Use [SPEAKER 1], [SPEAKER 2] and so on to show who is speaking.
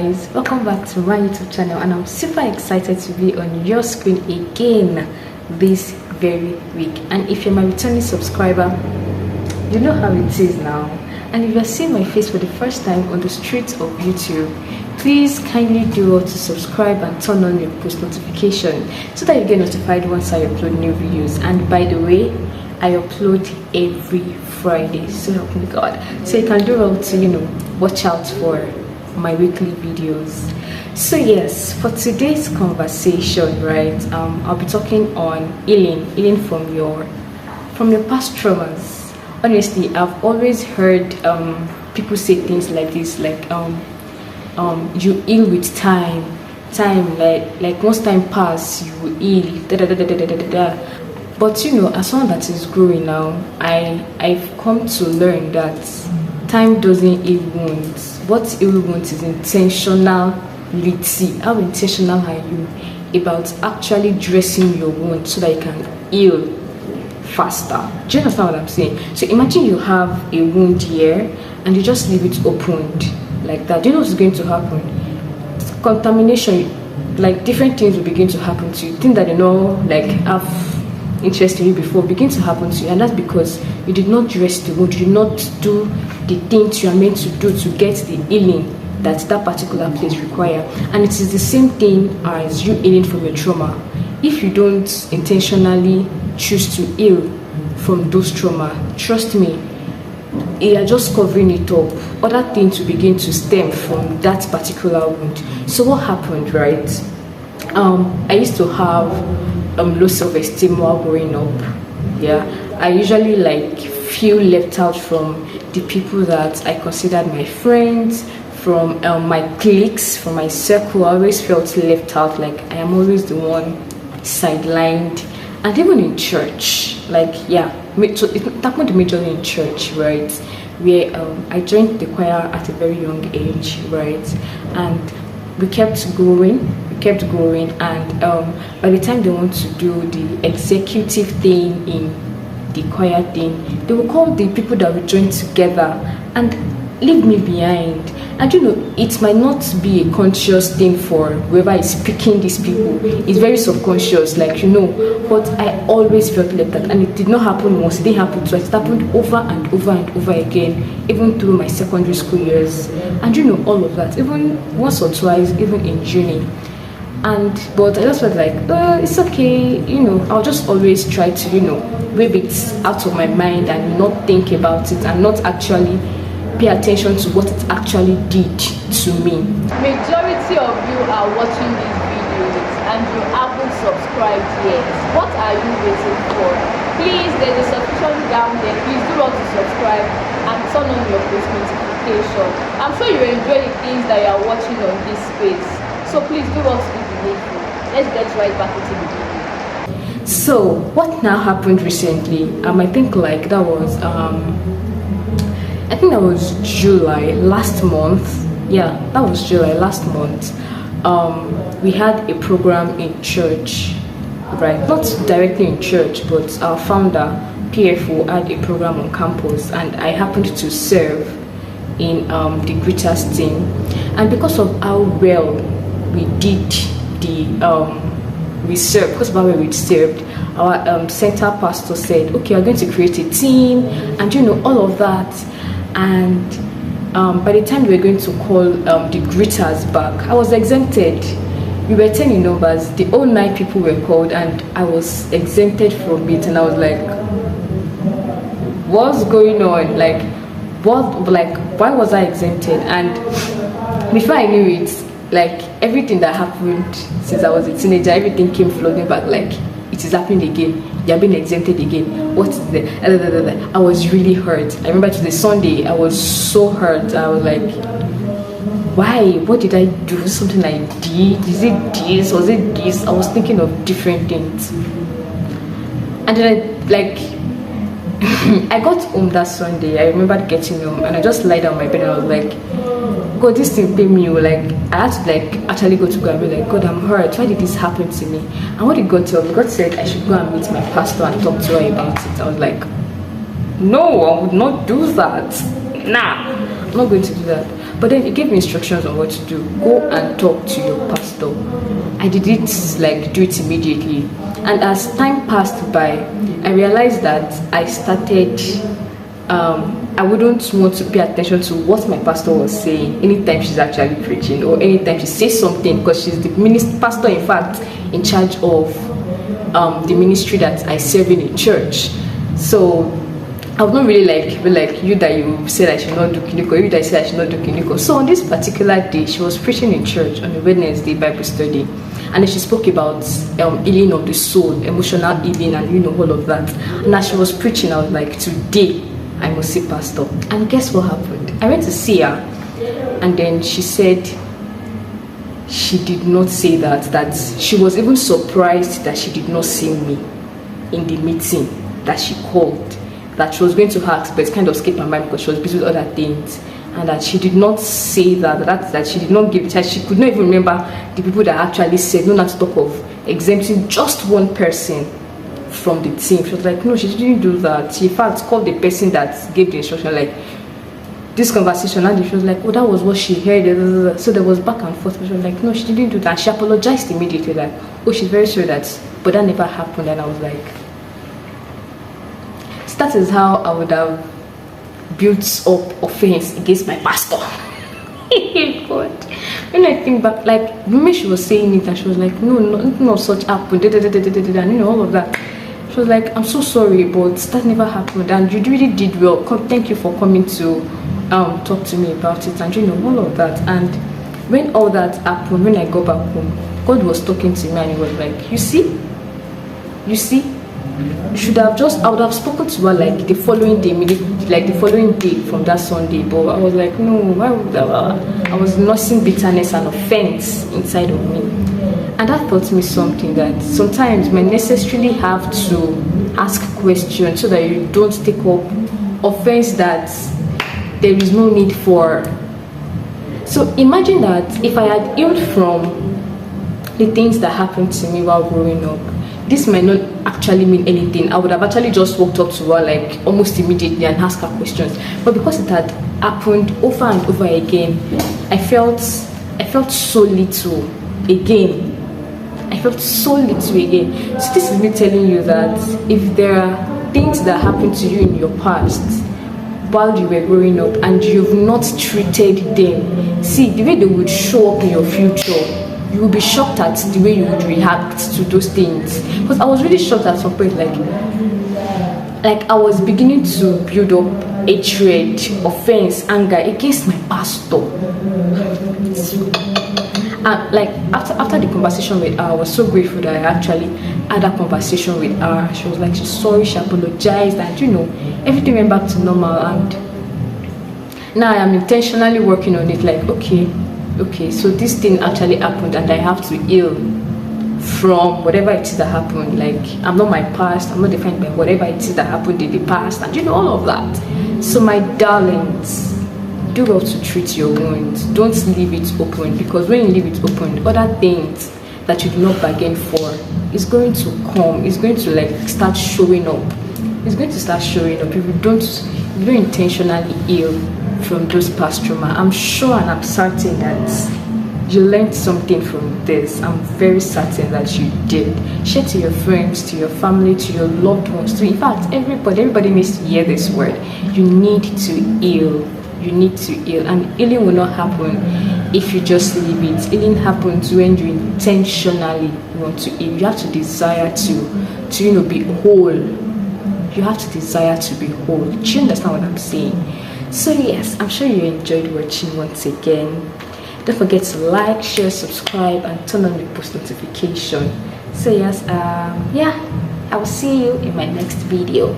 [SPEAKER 1] guys, welcome back to my YouTube channel, and I'm super excited to be on your screen again this very week. And if you're my returning subscriber, you know how it is now. And if you're seeing my face for the first time on the streets of YouTube, please kindly do well to subscribe and turn on your post notification so that you get notified once I upload new videos. And by the way, I upload every Friday, so help me God. So you can do well to watch out for my weekly videos. So yes, for today's conversation, right, I'll be talking on healing from your past traumas. Honestly, I've always heard people say things like this, like you heal with time, like once time pass you will heal, da da da da da da da da. But as someone that is growing now, I've come to learn that time doesn't heal wounds. What heal wounds is intentionality. How intentional are you about actually dressing your wound so that you can heal faster? Do you understand what I'm saying? So imagine you have a wound here and you just leave it opened like that. Do you know what's going to happen? Contamination, like different things will begin to happen to you. Things that have interest in you before begin to happen to you, and that's because you did not dress the wound. You did not do the things you are meant to do to get the healing that particular place require. And it is the same thing as you healing from your trauma. If you don't intentionally choose to heal from those trauma, trust me, you are just covering it up. Other things will begin to stem from that particular wound. So what happened, right? I used to have low self-esteem while growing up. Yeah, I usually feel left out from the people that I considered my friends, from my cliques, from my circle. I always felt left out, like I am always the one sidelined. And even in church, so it happened majorly in church, right, where I joined the choir at a very young age, right, and we kept growing, and by the time they want to do the executive thing in the choir thing, they will call the people that we joined together and leave me behind. And it might not be a conscious thing for whoever is picking these people. It's very subconscious, but I always felt like that. And it did not happen once, it didn't happen twice, it happened over and over and over again, even through my secondary school years. And all of that, even once or twice, even in uni. But I just felt like, it's okay, I'll just always try to, wave it out of my mind and not think about it and not actually pay attention to what it actually did to me.
[SPEAKER 2] Majority of you are watching these videos and you haven't subscribed yet. What are you waiting for? Please, there's a subscription down there. Please do not to subscribe and turn on your post notification. I'm sure you enjoy the things that you are watching on this space. So please do not do the needful. Let's get right back into the video.
[SPEAKER 1] So what now happened recently? I think that was July last month. Yeah, that was July last month. We had a program in church, right? Not directly in church, but our founder, PFO, had a program on campus, and I happened to serve in the greeters team. And because of how well we did we served, because of how well we served, our center pastor said, okay, we're going to create a team, and all of that. And by the time we were going to call the greeters back, I was exempted. We were 10 in numbers, the whole 9 people were called, and I was exempted from it. And I was like, what's going on? Why was I exempted? And before I knew it, everything that happened since I was a teenager, everything came flooding back, it is happening again. You're being exempted again. What is the I was really hurt. I remember to the Sunday, I was so hurt. I was like, why? What did I do? Something I did? Is it this? Was it this? I was thinking of different things. And then I got home that Sunday. I remember getting home and I just lied on my bed and I was like, God, this thing paid me. I had to actually go to God and be like, God, I'm hurt. Why did this happen to me? And what did God tell me? God said I should go and meet my pastor and talk to her about it. I was like, no, I would not do that. Nah. I'm not going to do that. But then he gave me instructions on what to do. Go and talk to your pastor. I didn't like do it immediately. And as time passed by, I realized that I started I wouldn't want to pay attention to what my pastor was saying anytime she's actually preaching, or anytime she says something, because she's the pastor, in fact, in charge of the ministry that I serve in church. So I would not really like you that you said I should not do clinical, you that said I should not do clinical. So on this particular day, she was preaching in church on a Wednesday Bible study, and then she spoke about healing of the soul, emotional healing, and all of that. And as she was preaching, I was like, today I must see pastor. And guess what happened? I went to see her, and then she said she did not say that she was even surprised that she did not see me in the meeting that she called, that she was going to ask, but it kind of escaped her mind because she was busy with other things, and that she did not say that she did not give it. She could not even remember the people that actually said, no, not to talk of exempting just one person from the team. She was like, no, she didn't do that. She in fact called the person that gave the instruction, like, this conversation, and she was like, oh, that was what she heard. So there was back and forth. She was like, no, she didn't do that. She apologized immediately, like, oh, she's very sure that, but that never happened. And I was like, so that is how I would have built up offense against my pastor. God, when I think back, like, when she was saying it, and she was like, no such happened, and all of that. She was like, I'm so sorry, but that never happened, and you really did well. Thank you for coming to talk to me about it, and all of that. And when all that happened, when I got back home, God was talking to me, and he was like, you see, I would have spoken to her like the following day, like the following day from that Sunday, but I was like, no, why would I was nursing bitterness and offense inside of me. And that taught me something, that sometimes you may necessarily have to ask questions so that you don't take up offense that there is no need for. So imagine that if I had healed from the things that happened to me while growing up, this might not actually mean anything. I would have actually just walked up to her like almost immediately and asked her questions. But because it had happened over and over again, I felt so little again. So this is me telling you that if there are things that happened to you in your past while you were growing up and you've not treated them, see the way they would show up in your future, you will be shocked at the way you would react to those things. Because I was really shocked at some point, like I was beginning to build up hatred, offense, anger against my pastor. And like after the conversation with her, I was so grateful that I actually had that conversation with her. She was like, she's sorry, she apologized, and everything went back to normal. And now I am intentionally working on it, like, okay, so this thing actually happened, and I have to heal from whatever it is that happened. Like, I'm not my past, I'm not defined by whatever it is that happened in the past, and all of that. So my darlings, do well to treat your wounds. Don't leave it open, because when you leave it open, other things that you do not bargain for is going to come. It's going to like start showing up. It's going to start showing up if you don't intentionally heal from those past trauma. I'm sure and I'm certain that you learned something from this. I'm very certain that you did. Share to your friends, to your family, to your loved ones, to, in fact, everybody needs to hear this word. You need to heal. You need to heal, and healing will not happen if you just leave it. Healing happens when you intentionally want to heal. You have to desire to be whole. You have to desire to be whole. Do you understand what I'm saying? So yes, I'm sure you enjoyed watching once again. Don't forget to like, share, subscribe, and turn on the post notification. So yes, I will see you in my next video.